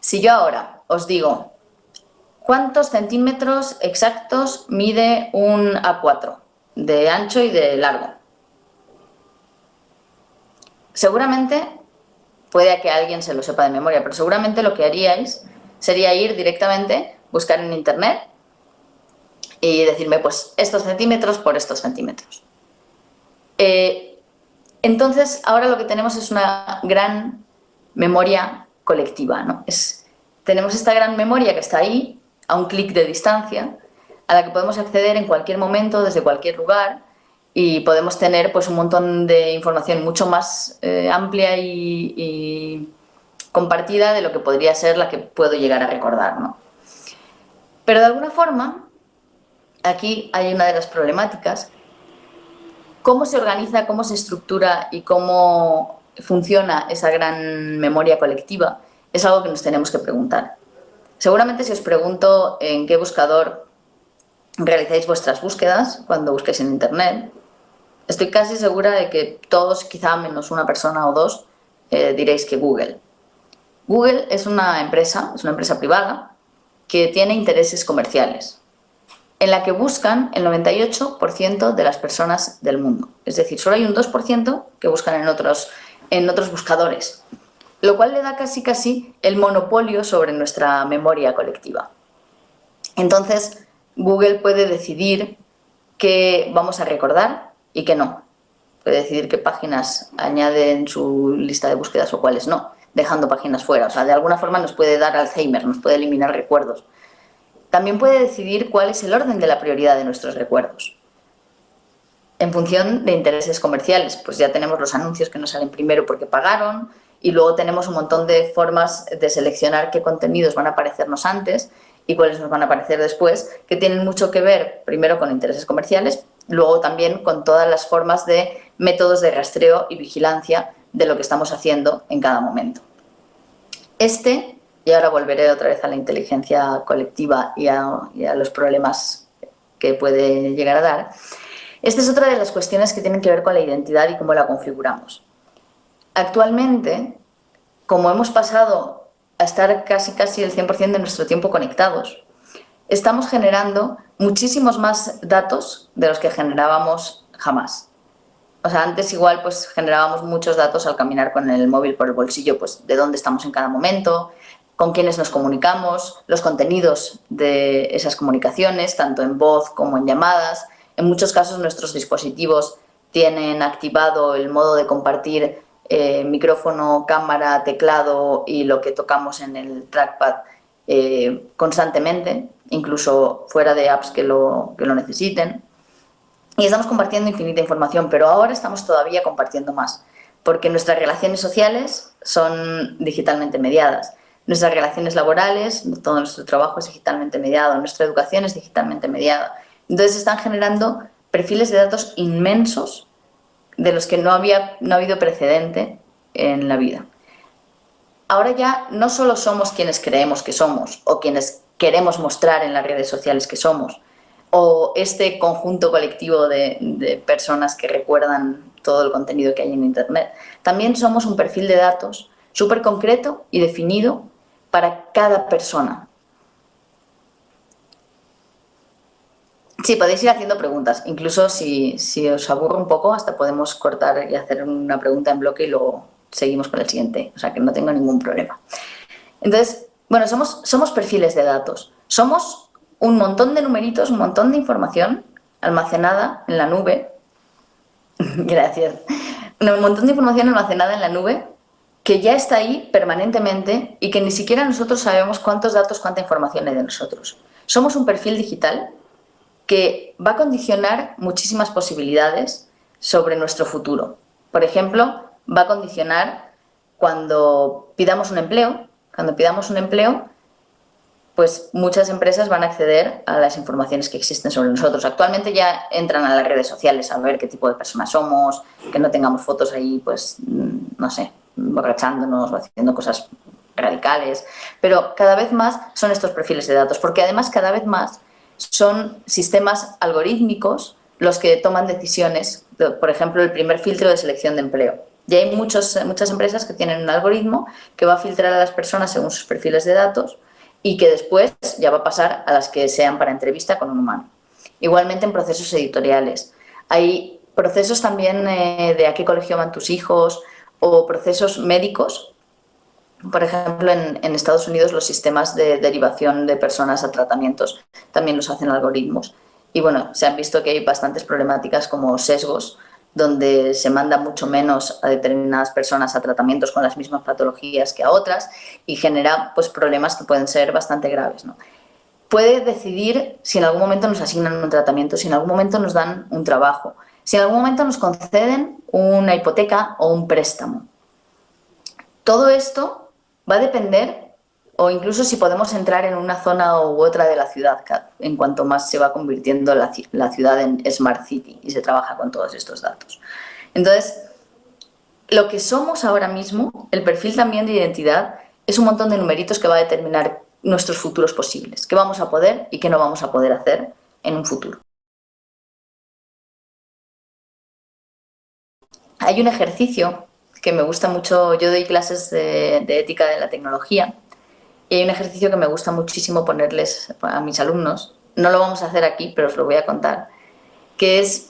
Si yo ahora os digo, ¿cuántos centímetros exactos mide un A4 de ancho y de largo? Seguramente, puede que alguien se lo sepa de memoria, pero seguramente lo que haríais sería ir directamente, buscar en internet y decirme, pues, estos centímetros por estos centímetros. Entonces, ahora lo que tenemos es una gran memoria colectiva, ¿no? Tenemos esta gran memoria que está ahí, a un clic de distancia, a la que podemos acceder en cualquier momento, desde cualquier lugar, y podemos tener pues, un montón de información mucho más amplia y compartida de lo que podría ser la que puedo llegar a recordar, ¿no? Pero de alguna forma, aquí hay una de las problemáticas. ¿Cómo se organiza, cómo se estructura y cómo funciona esa gran memoria colectiva? Es algo que nos tenemos que preguntar. Seguramente si os pregunto en qué buscador realizáis vuestras búsquedas cuando busquéis en internet, estoy casi segura de que todos, quizá menos una persona o dos, diréis que Google. Google es una empresa privada que tiene intereses comerciales, en la que buscan el 98% de las personas del mundo. Es decir, solo hay un 2% que buscan en otros buscadores, lo cual le da casi el monopolio sobre nuestra memoria colectiva. Entonces, Google puede decidir qué vamos a recordar y qué no. Puede decidir qué páginas añade en su lista de búsquedas o cuáles no, dejando páginas fuera. O sea, de alguna forma nos puede dar Alzheimer, nos puede eliminar recuerdos. También puede decidir cuál es el orden de la prioridad de nuestros recuerdos. En función de intereses comerciales, pues ya tenemos los anuncios que nos salen primero porque pagaron, y luego tenemos un montón de formas de seleccionar qué contenidos van a aparecernos antes y cuáles nos van a aparecer después, que tienen mucho que ver, primero, con intereses comerciales, luego también con todas las formas de métodos de rastreo y vigilancia de lo que estamos haciendo en cada momento. Y ahora volveré otra vez a la inteligencia colectiva y a los problemas que puede llegar a dar. Esta es otra de las cuestiones que tienen que ver con la identidad y cómo la configuramos. Actualmente, como hemos pasado a estar casi el 100% de nuestro tiempo conectados, estamos generando muchísimos más datos de los que generábamos jamás. O sea, antes igual pues generábamos muchos datos al caminar con el móvil por el bolsillo, pues de dónde estamos en cada momento, con quiénes nos comunicamos, los contenidos de esas comunicaciones, tanto en voz como en llamadas. En muchos casos nuestros dispositivos tienen activado el modo de compartir micrófono, cámara, teclado y lo que tocamos en el trackpad constantemente, incluso fuera de apps que lo necesiten. Y estamos compartiendo infinita información, pero ahora estamos todavía compartiendo más, porque nuestras relaciones sociales son digitalmente mediadas. Nuestras relaciones laborales, todo nuestro trabajo es digitalmente mediado, nuestra educación es digitalmente mediada. Entonces están generando perfiles de datos inmensos de los que no ha habido precedente en la vida. Ahora ya no solo somos quienes creemos que somos o quienes queremos mostrar en las redes sociales que somos, o este conjunto colectivo de personas que recuerdan todo el contenido que hay en internet. También somos un perfil de datos súper concreto y definido para cada persona. Sí, podéis ir haciendo preguntas. Incluso si os aburro un poco, hasta podemos cortar y hacer una pregunta en bloque y luego seguimos con el siguiente. O sea, que no tengo ningún problema. Entonces, bueno, somos perfiles de datos. Somos un montón de numeritos, un montón de información almacenada en la nube. Gracias. Un montón de información almacenada en la nube que ya está ahí permanentemente y que ni siquiera nosotros sabemos cuántos datos, cuánta información hay de nosotros. Somos un perfil digital que va a condicionar muchísimas posibilidades sobre nuestro futuro. Por ejemplo, va a condicionar cuando pidamos un empleo. Cuando pidamos un empleo, pues muchas empresas van a acceder a las informaciones que existen sobre nosotros. Actualmente ya entran a las redes sociales a ver qué tipo de personas somos, que no tengamos fotos ahí, pues, no sé, emborrachándonos o haciendo cosas radicales. Pero cada vez más son estos perfiles de datos, porque además cada vez más son sistemas algorítmicos los que toman decisiones, por ejemplo, el primer filtro de selección de empleo. Y hay muchas empresas que tienen un algoritmo que va a filtrar a las personas según sus perfiles de datos y que después ya va a pasar a las que sean para entrevista con un humano. Igualmente en procesos editoriales. Hay procesos también de a qué colegio van tus hijos o procesos médicos. Por ejemplo, en Estados Unidos los sistemas de derivación de personas a tratamientos también los hacen algoritmos. Y bueno, se han visto que hay bastantes problemáticas como sesgos, donde se manda mucho menos a determinadas personas a tratamientos con las mismas patologías que a otras y genera pues, problemas que pueden ser bastante graves, ¿no? Puede decidir si en algún momento nos asignan un tratamiento, si en algún momento nos dan un trabajo, si en algún momento nos conceden una hipoteca o un préstamo. Todo esto va a depender, o incluso si podemos entrar en una zona u otra de la ciudad, en cuanto más se va convirtiendo la ciudad en Smart City y se trabaja con todos estos datos. Entonces, lo que somos ahora mismo, el perfil también de identidad, es un montón de numeritos que va a determinar nuestros futuros posibles, qué vamos a poder y qué no vamos a poder hacer en un futuro. Hay un ejercicio que me gusta mucho, yo doy clases de ética de la tecnología y hay un ejercicio que me gusta muchísimo ponerles a mis alumnos, no lo vamos a hacer aquí, pero os lo voy a contar, que es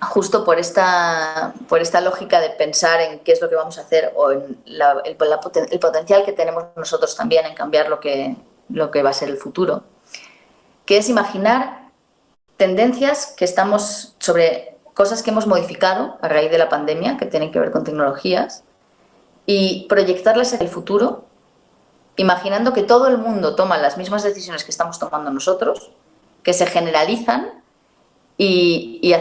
justo por esta lógica de pensar en qué es lo que vamos a hacer o en el potencial que tenemos nosotros también en cambiar lo que va a ser el futuro, que es imaginar tendencias que estamos sobre cosas que hemos modificado a raíz de la pandemia, que tienen que ver con tecnologías, y proyectarlas en el futuro, imaginando que todo el mundo toma las mismas decisiones que estamos tomando nosotros, que se generalizan y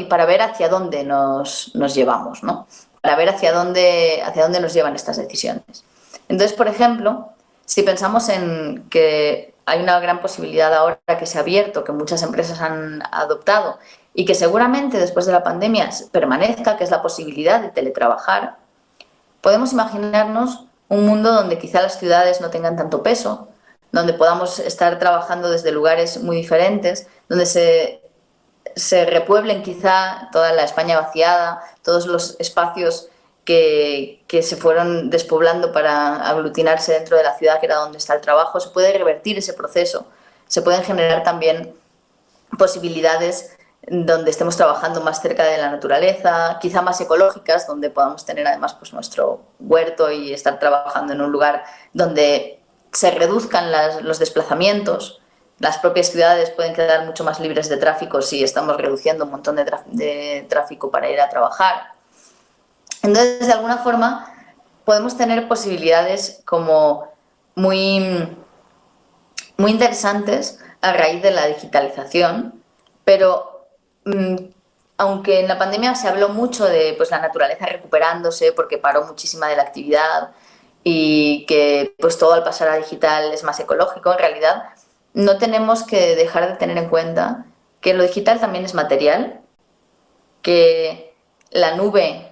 para ver hacia dónde nos llevamos, ¿no? Para ver hacia dónde nos llevan estas decisiones. Entonces, por ejemplo, si pensamos en que hay una gran posibilidad ahora que se ha abierto, que muchas empresas han adoptado y que seguramente después de la pandemia permanezca, que es la posibilidad de teletrabajar, podemos imaginarnos un mundo donde quizá las ciudades no tengan tanto peso, donde podamos estar trabajando desde lugares muy diferentes, donde se repueblen quizá toda la España vaciada, todos los espacios que se fueron despoblando para aglutinarse dentro de la ciudad, que era donde está el trabajo. Se puede revertir ese proceso, se pueden generar también posibilidades donde estemos trabajando más cerca de la naturaleza, quizá más ecológicas, donde podamos tener además pues, nuestro huerto y estar trabajando en un lugar donde se reduzcan los desplazamientos. Las propias ciudades pueden quedar mucho más libres de tráfico si estamos reduciendo un montón de tráfico para ir a trabajar. Entonces, de alguna forma, podemos tener posibilidades como muy, muy interesantes a raíz de la digitalización, pero aunque en la pandemia se habló mucho de pues, la naturaleza recuperándose porque paró muchísima de la actividad y que pues, todo al pasar a digital es más ecológico, en realidad no tenemos que dejar de tener en cuenta que lo digital también es material, que la nube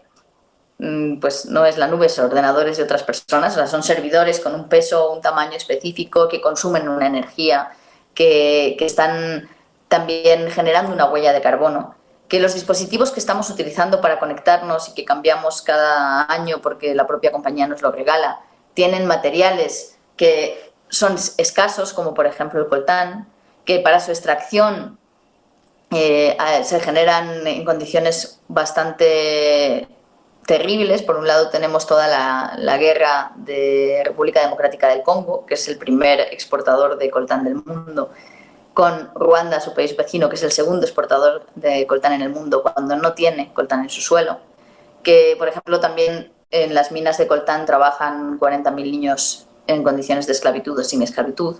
pues no es la nube, son ordenadores de otras personas, o sea, son servidores con un peso o un tamaño específico que consumen una energía, que están también generando una huella de carbono, que los dispositivos que estamos utilizando para conectarnos y que cambiamos cada año porque la propia compañía nos lo regala, tienen materiales que son escasos, como por ejemplo el coltán, que para su extracción se generan en condiciones bastante terribles. Por un lado tenemos toda la guerra de República Democrática del Congo, que es el primer exportador de coltán del mundo, con Ruanda, su país vecino, que es el segundo exportador de coltán en el mundo cuando no tiene coltán en su suelo, que por ejemplo también en las minas de coltán trabajan 40.000 niños en condiciones de esclavitud o sin esclavitud,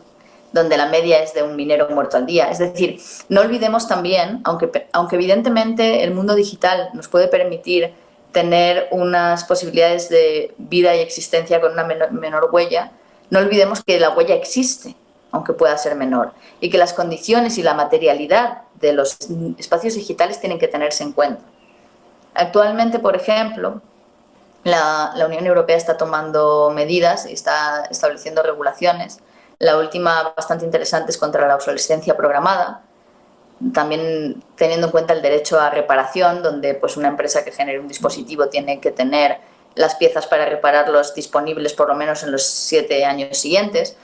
donde la media es de un minero muerto al día. Es decir, no olvidemos también, aunque evidentemente el mundo digital nos puede permitir tener unas posibilidades de vida y existencia con una menor huella, no olvidemos que la huella existe, aunque pueda ser menor, y que las condiciones y la materialidad de los espacios digitales tienen que tenerse en cuenta. Actualmente, por ejemplo, la Unión Europea está tomando medidas y está estableciendo regulaciones. La última, bastante interesante, es contra la obsolescencia programada, también teniendo en cuenta el derecho a reparación, donde pues una empresa que genere un dispositivo tiene que tener las piezas para repararlos disponibles por lo menos en los 7 años siguientes.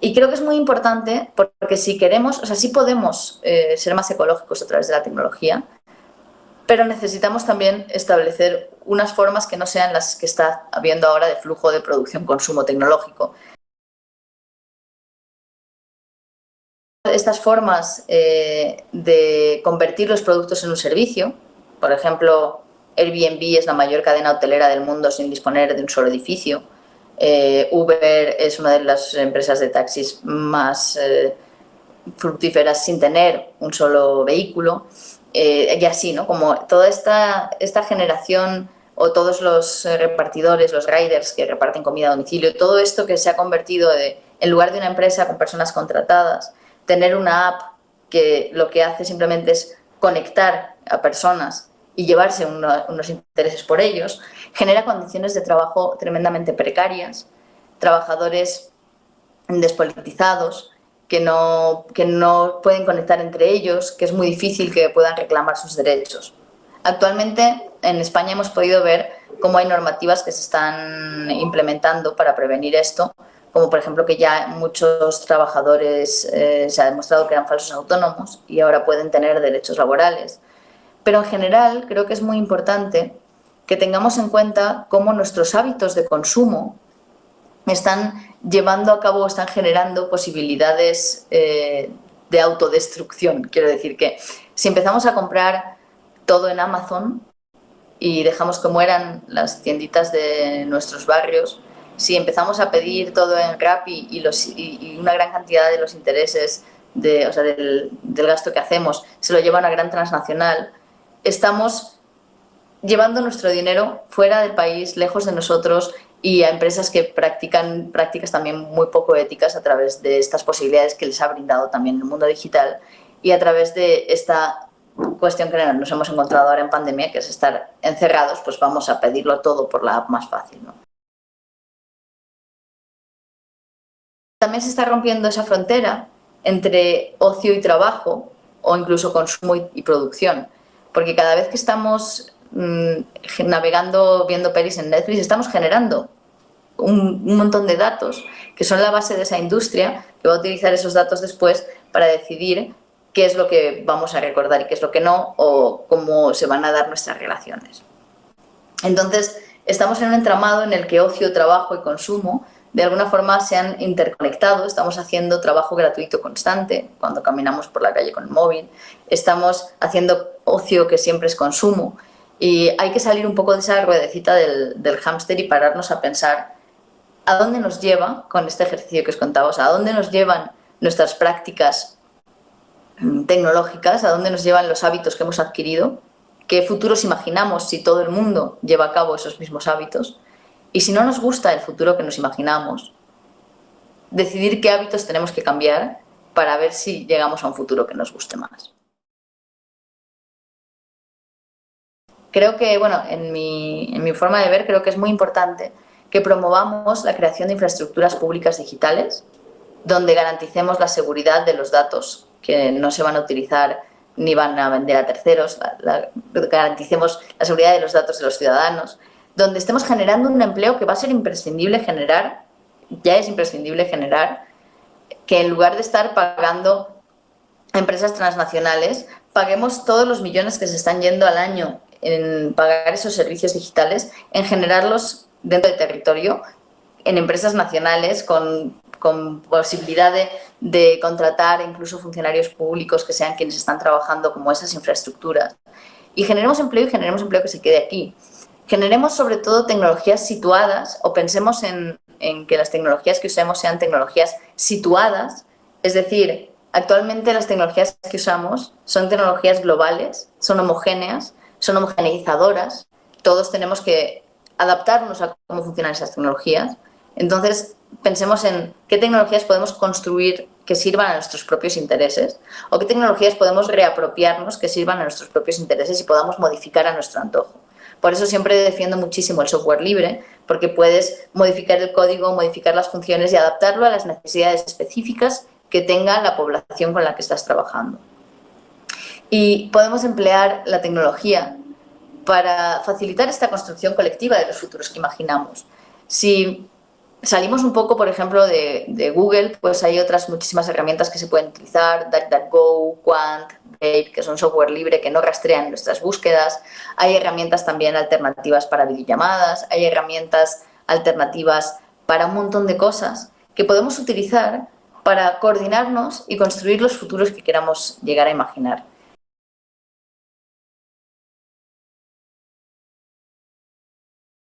Y creo que es muy importante porque si queremos, o sea, sí podemos ser más ecológicos a través de la tecnología, pero necesitamos también establecer unas formas que no sean las que está habiendo ahora de flujo de producción-consumo tecnológico. Estas formas de convertir los productos en un servicio, por ejemplo, Airbnb es la mayor cadena hotelera del mundo sin disponer de un solo edificio. Uber es una de las empresas de taxis más fructíferas sin tener un solo vehículo. Y así, ¿no? Como toda esta generación o todos los repartidores, los riders que reparten comida a domicilio, todo esto que se ha convertido en lugar de una empresa con personas contratadas, tener una app que lo que hace simplemente es conectar a personas y llevarse unos intereses por ellos, genera condiciones de trabajo tremendamente precarias, trabajadores despolitizados, que no pueden conectar entre ellos, que es muy difícil que puedan reclamar sus derechos. Actualmente en España hemos podido ver cómo hay normativas que se están implementando para prevenir esto, como por ejemplo que ya muchos trabajadores se ha demostrado que eran falsos autónomos y ahora pueden tener derechos laborales. Pero en general creo que es muy importante que tengamos en cuenta cómo nuestros hábitos de consumo están llevando a cabo, están generando posibilidades de autodestrucción. Quiero decir que si empezamos a comprar todo en Amazon y dejamos que mueran las tienditas de nuestros barrios, si empezamos a pedir todo en Rappi y una gran cantidad de los intereses del gasto que hacemos se lo lleva a una gran transnacional, estamos llevando nuestro dinero fuera del país, lejos de nosotros, y a empresas que practican prácticas también muy poco éticas a través de estas posibilidades que les ha brindado también el mundo digital y a través de esta cuestión que nos hemos encontrado ahora en pandemia, que es estar encerrados, pues vamos a pedirlo todo por la app más fácil, ¿no? También se está rompiendo esa frontera entre ocio y trabajo o incluso consumo y producción, porque cada vez que estamos navegando, viendo pelis en Netflix, estamos generando un montón de datos que son la base de esa industria que va a utilizar esos datos después para decidir qué es lo que vamos a recordar y qué es lo que no, o cómo se van a dar nuestras relaciones. Entonces, estamos en un entramado en el que ocio, trabajo y consumo de alguna forma se han interconectado. Estamos haciendo trabajo gratuito constante cuando caminamos por la calle con el móvil, estamos haciendo ocio que siempre es consumo, y hay que salir un poco de esa ruedecita del hámster y pararnos a pensar a dónde nos lleva, con este ejercicio que os contaba, a dónde nos llevan nuestras prácticas tecnológicas, a dónde nos llevan los hábitos que hemos adquirido, qué futuros imaginamos si todo el mundo lleva a cabo esos mismos hábitos, y si no nos gusta el futuro que nos imaginamos, decidir qué hábitos tenemos que cambiar para ver si llegamos a un futuro que nos guste más. Creo que, bueno, en mi forma de ver, creo que es muy importante que promovamos la creación de infraestructuras públicas digitales donde garanticemos la seguridad de los datos que no se van a utilizar ni van a vender a terceros, garanticemos la seguridad de los datos de los ciudadanos, donde estemos generando un empleo que va a ser imprescindible generar, ya es imprescindible generar, que en lugar de estar pagando a empresas transnacionales, paguemos todos los millones que se están yendo al año en pagar esos servicios digitales, en generarlos dentro del territorio, en empresas nacionales con posibilidad de contratar incluso funcionarios públicos que sean quienes están trabajando como esas infraestructuras. Y generemos empleo, y generemos empleo que se quede aquí. Generemos sobre todo tecnologías situadas, o pensemos en que las tecnologías que usemos sean tecnologías situadas, es decir, actualmente las tecnologías que usamos son tecnologías globales, son homogéneas, son homogeneizadoras, todos tenemos que adaptarnos a cómo funcionan esas tecnologías. Entonces, pensemos en qué tecnologías podemos construir que sirvan a nuestros propios intereses, o qué tecnologías podemos reapropiarnos que sirvan a nuestros propios intereses y podamos modificar a nuestro antojo. Por eso siempre defiendo muchísimo el software libre, porque puedes modificar el código, modificar las funciones y adaptarlo a las necesidades específicas que tenga la población con la que estás trabajando. Y podemos emplear la tecnología para facilitar esta construcción colectiva de los futuros que imaginamos. Si salimos un poco, por ejemplo, de Google, pues hay otras muchísimas herramientas que se pueden utilizar, DuckDuckGo, Quant, Brave, que son software libre que no rastrean nuestras búsquedas. Hay herramientas también alternativas para videollamadas, hay herramientas alternativas para un montón de cosas que podemos utilizar para coordinarnos y construir los futuros que queramos llegar a imaginar.